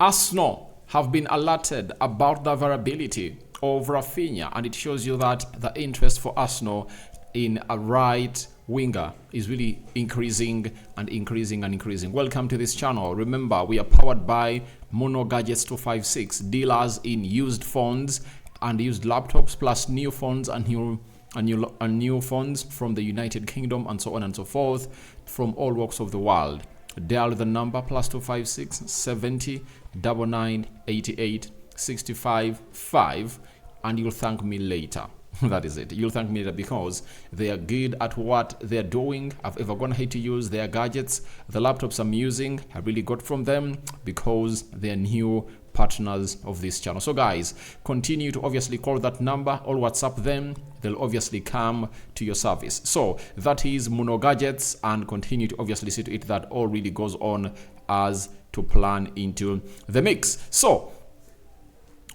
Arsenal have been alerted about the availability of Raphinha, and it shows you that the interest for Arsenal in a right winger is really increasing and increasing and increasing. Welcome to this channel. Remember, we are powered by Mono Gadgets 256, dealers in used phones and used laptops, plus new phones and new phones from the United Kingdom and so on and so forth from all walks of the world. Dial the number +256 70 99 88 65 5 and you'll thank me later. That is it. You'll thank me later because they are good at what they're doing. I've ever gone ahead to use their gadgets. The laptops I'm using, I really got from them because they're new partners of this channel. So guys, continue to obviously call that number or WhatsApp them. They'll obviously come to your service. So that is Mono Gadgets, and continue to obviously see to it that all really goes on as to plan into the mix. So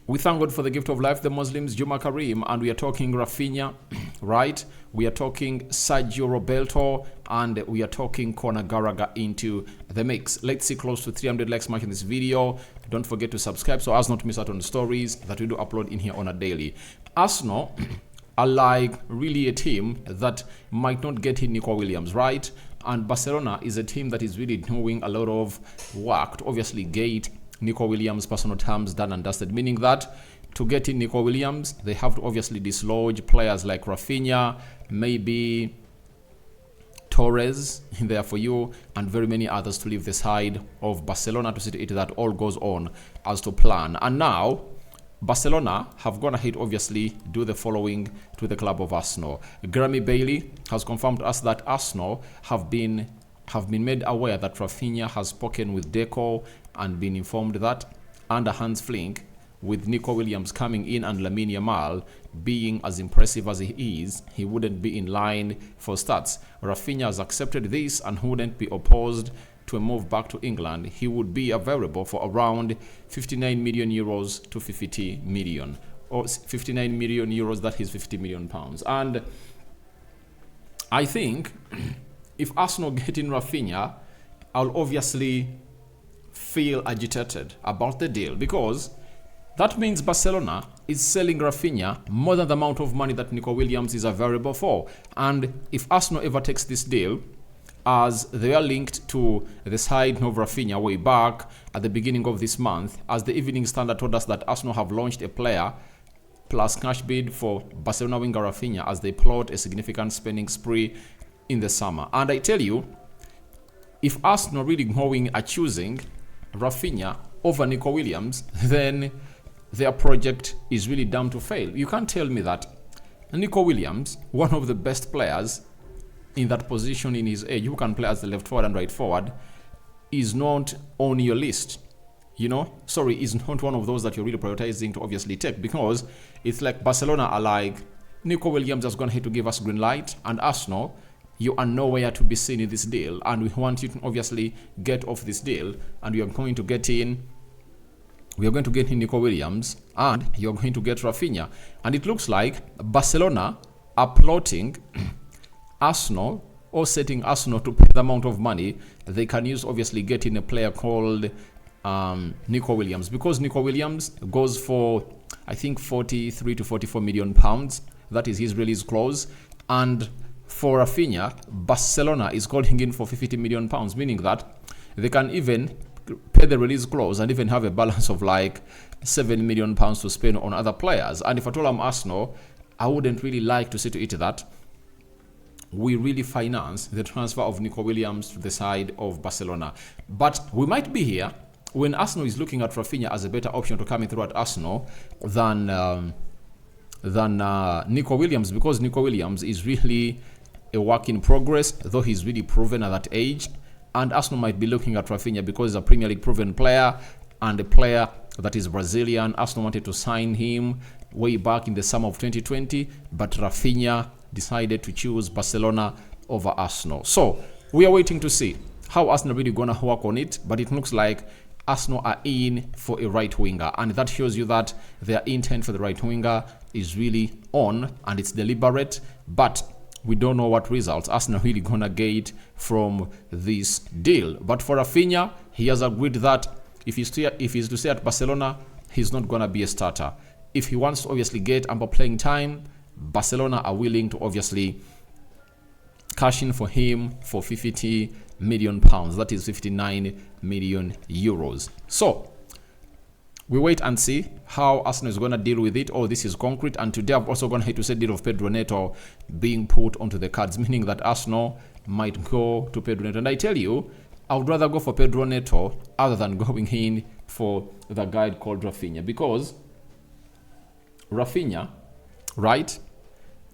we thank God for the gift of life, the Muslims, Juma Karim, and we are talking Raphinha, right? We are talking Sergio, Roberto, and we are talking Conor Gallagher into the mix. Let's see close to 300 likes marking this video. Don't forget to subscribe so as not to miss out on the stories that we do upload in here on a daily. Arsenal are like really a team that might not get in Nico Williams, right? And Barcelona is a team that is really doing a lot of work to obviously get Nico Williams' personal terms done and dusted, meaning that to get in Nico Williams, they have to obviously dislodge players like Raphinha, maybe Torres in there for you, and very many others to leave the side of Barcelona to see to it that all goes on as to plan. And now Barcelona have gone ahead obviously do the following to the club of Arsenal. Grammy Bailey has confirmed to us that Arsenal have been made aware that Raphinha has spoken with Deco and been informed that under Hans Flink, with Nico Williams coming in and Lamine Yamal being as impressive as he is, he wouldn't be in line for starts. Raphinha has accepted this and wouldn't be opposed to a move back to England. He would be available for around 59 million euros to 50 million, or 59 million euros, that is 50 million pounds. And I think if Arsenal get in Raphinha, I'll obviously feel agitated about the deal, because that means Barcelona is selling Raphinha more than the amount of money that Nico Williams is available for. And if Arsenal ever takes this deal, as they are linked to the side of Raphinha way back at the beginning of this month, as the Evening Standard told us that Arsenal have launched a player plus cash bid for Barcelona winger Raphinha as they plot a significant spending spree in the summer. And I tell you, if Arsenal really going are choosing Raphinha over Nico Williams, then their project is really doomed to fail. You can't tell me that Nico Williams, one of the best players in that position in his age, who can play as the left forward and right forward, is not on your list. You know, sorry, is not one of those that you're really prioritizing to obviously take, because it's like Barcelona are like, Nico Williams has gone here to give us green light, and Arsenal, you are nowhere to be seen in this deal, and we want you to obviously get off this deal, and we are going to get in Nico Williams, and you're going to get Raphinha. And it looks like Barcelona are plotting Arsenal, or setting Arsenal to pay the amount of money they can use obviously getting a player called Nico Williams, because Nico Williams goes for I think 43 to 44 million pounds. That is his release clause. And for Raphinha, Barcelona is calling in for 50 million pounds, meaning that they can even pay the release clause and even have a balance of like 7 million pounds to spend on other players. And if at all I'm Arsenal, I wouldn't really like to see to it that we really finance the transfer of Nico Williams to the side of Barcelona. But we might be here when Arsenal is looking at Raphinha as a better option to come in through at Arsenal than Nico Williams, because Nico Williams is really a work in progress, though he's really proven at that age. And Arsenal might be looking at Raphinha because he's a Premier League proven player and a player that is Brazilian. Arsenal wanted to sign him way back in the summer of 2020, but Raphinha decided to choose Barcelona over Arsenal. So we are waiting to see how Arsenal really gonna work on it, but it looks like Arsenal are in for a right winger, and that shows you that their intent for the right winger is really on and it's deliberate, but we don't know what results Arsenal really gonna get from this deal. But for Raphinha, he has agreed that If he's to stay at Barcelona, he's not going to be a starter. If he wants to obviously get ample playing time, Barcelona are willing to obviously cash in for him for 50 million pounds. That is 59 million euros. So we wait and see how Arsenal is going to deal with it. Oh, this is concrete. And today I've also gone ahead to say deal of Pedro Neto being put onto the cards, meaning that Arsenal might go to Pedro Neto. And I tell you, I would rather go for Pedro Neto other than going in for the guy called Raphinha, because Raphinha, right?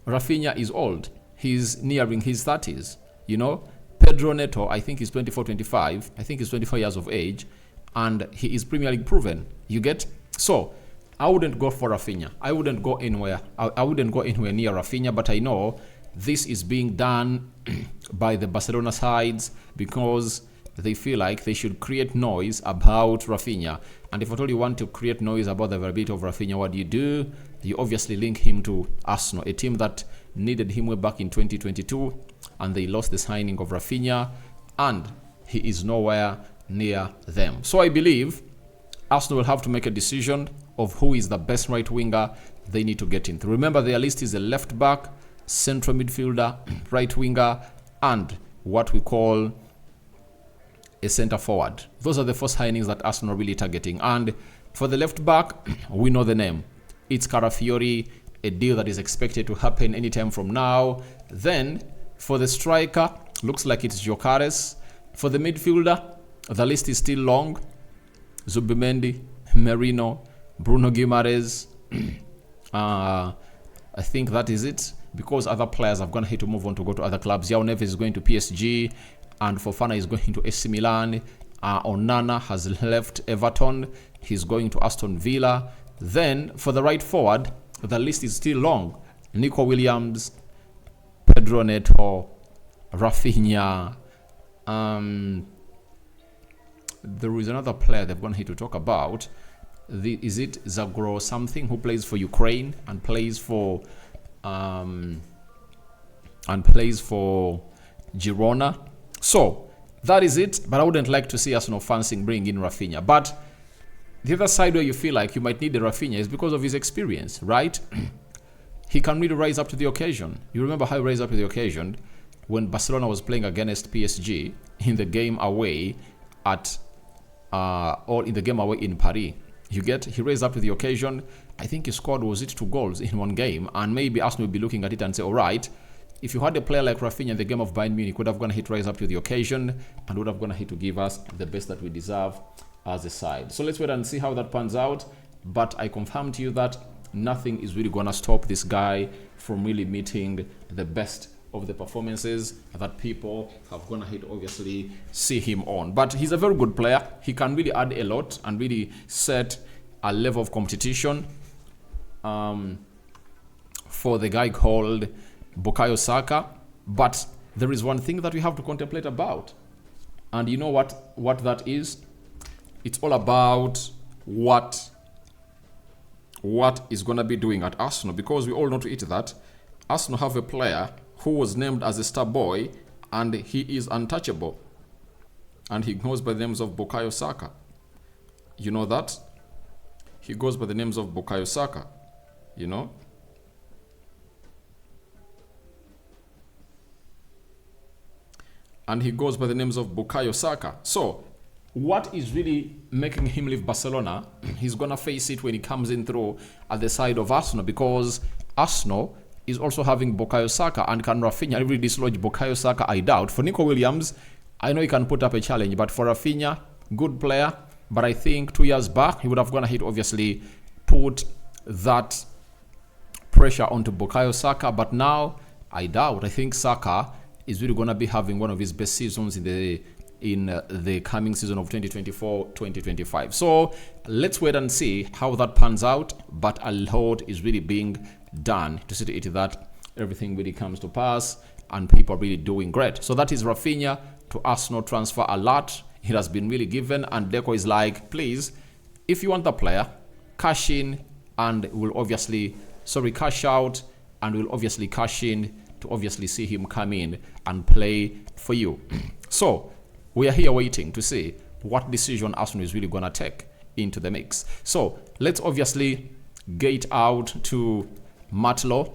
Raphinha is old. He's nearing his 30s. You know, Pedro Neto, I think he's 24, 25. I think he's 24 years of age. And he is Premier League proven. You get? So, I wouldn't go for Raphinha. I wouldn't go anywhere. I wouldn't go anywhere near Raphinha, but I know this is being done by the Barcelona sides because they feel like they should create noise about Raphinha. And if at all you want to create noise about the availability of Raphinha, what do? You obviously link him to Arsenal, a team that needed him way back in 2022, and they lost the signing of Raphinha, and he is nowhere near them. So I believe Arsenal will have to make a decision of who is the best right winger they need to get into. Remember, their list is a left back, central midfielder, right winger, and what we call a center forward. Those are the first signings that Arsenal are really targeting. And for the left back, we know the name. It's Carafiori, a deal that is expected to happen anytime from now. Then for the striker, looks like it's Gyökeres. For the midfielder, the list is still long. Zubimendi, Merino, Bruno Guimaraes. I think that is it, because other players have gone ahead to move on to go to other clubs. João Neves is going to PSG, and Fofana is going to AC Milan. Onana has left Everton. He's going to Aston Villa. Then for the right forward, the list is still long. Nico Williams, Pedro Neto, Raphinha. There is another player they've gone here to talk about. Is it Zagro something, who plays for Ukraine and plays for Girona. So that is it. But I wouldn't like to see Arsenal fancying bringing in Raphinha. But the other side where you feel like you might need a Raphinha is because of his experience, right? He can really rise up to the occasion. You remember how he raised up to the occasion when Barcelona was playing against PSG in the game away at or in the game away in Paris. You get? He raised up to the occasion. I think he scored, was it 2 goals in one game? And maybe Arsenal will be looking at it and say, all right, if you had a player like Raphinha in the game of Bayern Munich, would have gone ahead to rise up to the occasion and would have gone ahead to give us the best that we deserve as a side. So let's wait and see how that pans out. But I confirm to you that nothing is really going to stop this guy from really meeting the best of the performances that people have gone ahead obviously see him on. But he's a very good player. He can really add a lot and really set a level of competition for the guy called Bukayo Saka. But there is one thing that we have to contemplate about, and you know what that is? It's all about what is going to be doing at Arsenal, because we all know to it that Arsenal have a player who was named as a star boy, and he is untouchable, and he goes by the names of Bukayo Saka. You know that? He goes by the names of Bukayo Saka, you know? And he goes by the names of Bukayo Saka. So, what is really making him leave Barcelona? He's going to face it when he comes in through at the side of Arsenal, because Arsenal is also having Bukayo Saka, and can Raphinha really dislodge Bukayo Saka? I doubt. For Nico Williams, I know he can put up a challenge, but for Raphinha, good player. But I think 2 years back, he would have gone ahead, obviously, put that pressure onto Bukayo Saka. But now, I doubt. I think Saka is really going to be having one of his best seasons in the coming season of 2024-2025. So let's wait and see how that pans out. But a lot is really being done to see to it that everything really comes to pass and people are really doing great. So that is Raphinha to Arsenal transfer alert. It has been really given, and Deco is like, please, if you want the player, cash in, and we'll obviously cash out, and we'll obviously cash in to obviously see him come in and play for you. So we are here waiting to see what decision Arsenal is really going to take into the mix. So let's obviously get out to Matlow,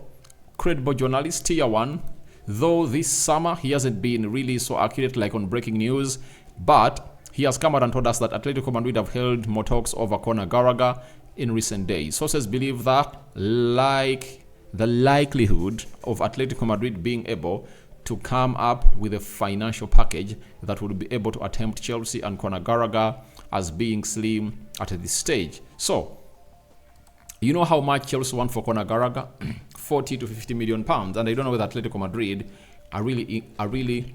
credible journalist, tier 1. Though this summer he hasn't been really so accurate like on breaking news, but he has come out and told us that Atletico Madrid have held more talks over Conor Gallagher in recent days. Sources believe that, like the likelihood of Atletico Madrid being able to come up with a financial package that would be able to attempt Chelsea and Conor Gallagher as being slim at this stage. So, you know how much Chelsea want for Conor Gallagher? 40 to 50 million pounds, and I don't know whether Atletico Madrid are really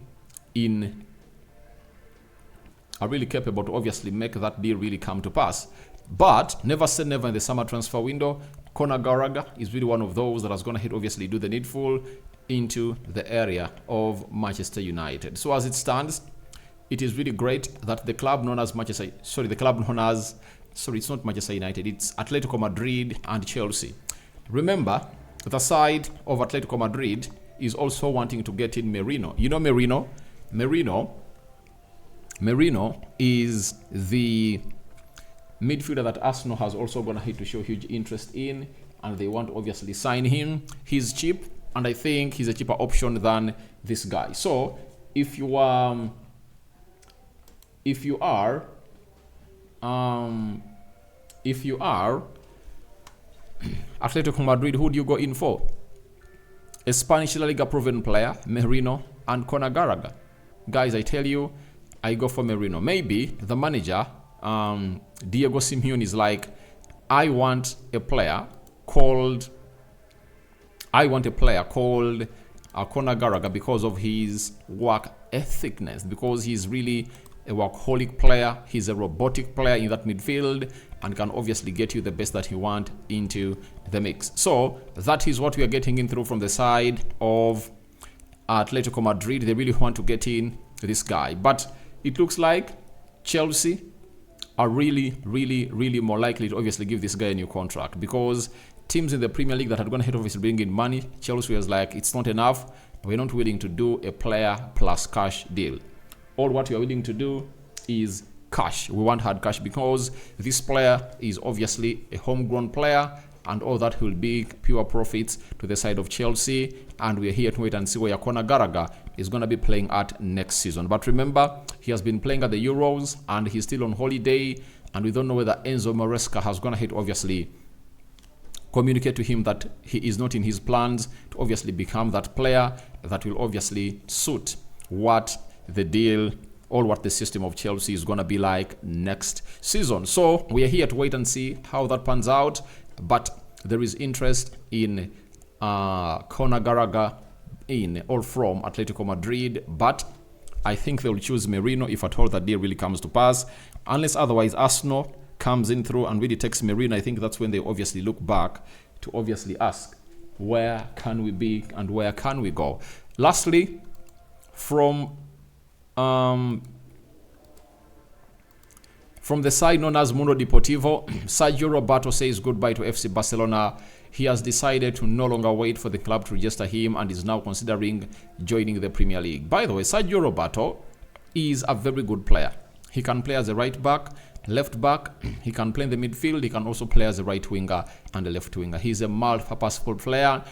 capable to obviously make that deal really come to pass. But never say never in the summer transfer window. Conor Gallagher is really one of those that is going to obviously do the needful into the area of Manchester United. So as it stands, it is really great that the club known as it's not Manchester United, it's Atletico Madrid and Chelsea. Remember, the side of Atletico Madrid is also wanting to get in Merino. You know Merino? Merino is the midfielder that Arsenal has also gonna hit to show huge interest in, and they want to obviously sign him. He's cheap, and I think he's a cheaper option than this guy. So if you are Atletico Madrid, who do you go in for? A Spanish La Liga proven player, Merino, and Conor Gallagher. Guys, I tell you, I go for Merino. Maybe the manager, Diego Simeone, is like, I want a player called Conor Gallagher because of his work ethicness, because he's really a workaholic player. He's a robotic player in that midfield and can obviously get you the best that you want into the mix. So that is what we are getting in through from the side of Atletico Madrid. They really want to get in this guy, but it looks like Chelsea are really more likely to obviously give this guy a new contract, because teams in the Premier League that are going to obviously bring in money, Chelsea was like, it's not enough, we're not willing to do a player plus cash deal. All what we are willing to do is cash. We want hard cash because this player is obviously a homegrown player, and all that will be pure profits to the side of Chelsea. And we're here to wait and see where Conor Gallagher is going to be playing at next season. But remember, he has been playing at the Euros and he's still on holiday, and we don't know whether Enzo Maresca has going to obviously communicate to him that he is not in his plans to obviously become that player that will obviously suit what the deal or what the system of Chelsea is going to be like next season. So we are here to wait and see how that pans out. But there is interest in Conor Gallagher in or from Atletico Madrid, but I think they will choose Merino if at all that deal really comes to pass. Unless otherwise Arsenal comes in through and really takes Merino, I think that's when they obviously look back to obviously ask, where can we be and where can we go? Lastly, from the side known as Mundo Deportivo, Sergio Roberto says goodbye to FC Barcelona. He has decided to no longer wait for the club to register him and is now considering joining the Premier League. By the way, Sergio Roberto is a very good player. He can play as a right back, left back, he can play in the midfield, he can also play as a right winger and a left winger. He's a multi-purposeful player,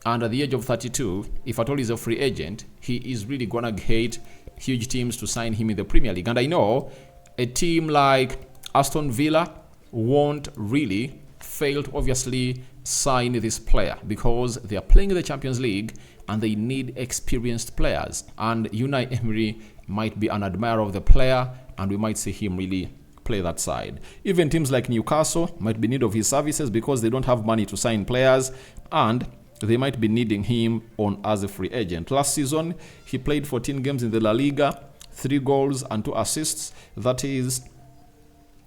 and at the age of 32, if at all he's a free agent, he is really gonna get huge teams to sign him in the Premier League. And I know a team like Aston Villa won't really fail to obviously sign this player because they are playing in the Champions League and they need experienced players. And Unai Emery might be an admirer of the player, and we might see him really play that side. Even teams like Newcastle might be in need of his services because they don't have money to sign players, and they might be needing him on as a free agent. Last season, he played 14 games in the La Liga, 3 goals and 2 assists. That is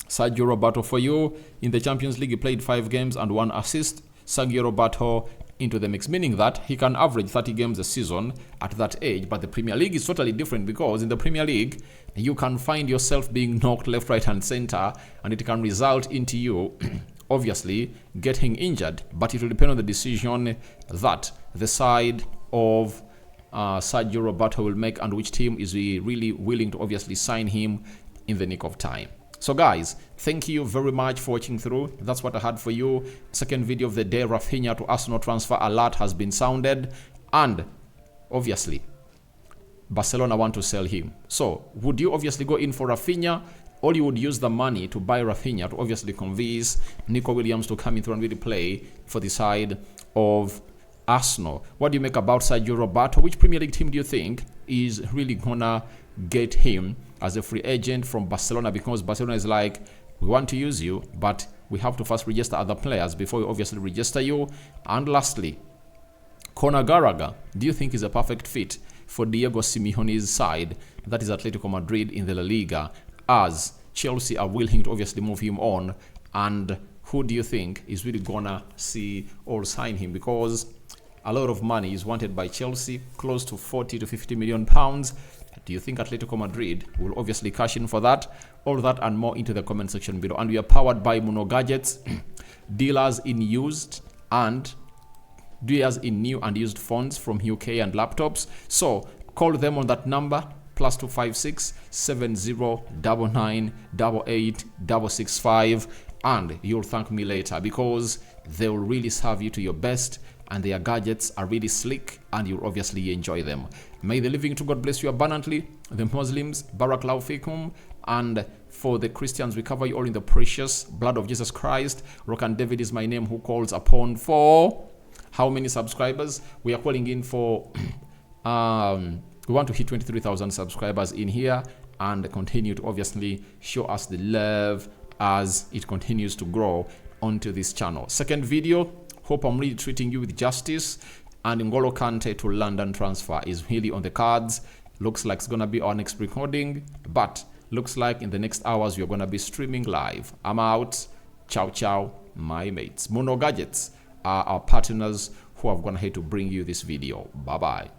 Sergio Roberto for you. In the Champions League, he played 5 games and 1 assist. Sergio Roberto into the mix, meaning that he can average 30 games a season at that age. But the Premier League is totally different, because in the Premier League, you can find yourself being knocked left, right, and center, and it can result into you obviously getting injured. But it will depend on the decision that the side of Sergio Roberto will make and which team is really willing to obviously sign him in the nick of time. So guys, thank you very much for watching through. That's what I had for you. Second video of the day, Raphinha to Arsenal transfer alert has been sounded, and obviously Barcelona want to sell him. So would you obviously go in for Raphinha, or you would use the money to buy Raphinha to obviously convince Nico Williams to come in through and really play for the side of Arsenal? What do you make about Sergio Roberto? Which Premier League team do you think is really gonna get him as a free agent from Barcelona? Because Barcelona is like, we want to use you, but we have to first register other players before we obviously register you. And lastly, Gallagher, do you think is a perfect fit for Diego Simeone's side, that is Atletico Madrid in the La Liga, as Chelsea are willing to obviously move him on? And who do you think is really gonna see or sign him? Because a lot of money is wanted by Chelsea, close to 40 to 50 million pounds. Do you think Atletico Madrid will obviously cash in for that? All that and more into the comment section below. And we are powered by Muno Gadgets, dealers in used and dealers in new and used phones from UK and laptops. So call them on that number, +256 7099 88 and you'll thank me later, because they will really serve you to your best, and their gadgets are really slick and you'll obviously enjoy them. May the living to God bless you abundantly. The Muslims, Barakallahu fikum, and for the Christians, we cover you all in the precious blood of Jesus Christ. Rokani David is my name, who calls upon for how many subscribers? We are calling in for we want to hit 23,000 subscribers in here, and continue to obviously show us the love as it continues to grow onto this channel. Second video, hope I'm really treating you with justice, and N'Golo Kante to London transfer is really on the cards. Looks like it's gonna be our next recording, but looks like in the next hours we're gonna be streaming live. I'm out. Ciao ciao, my mates. Muno Gadgets are our partners who have gone ahead to bring you this video. Bye bye.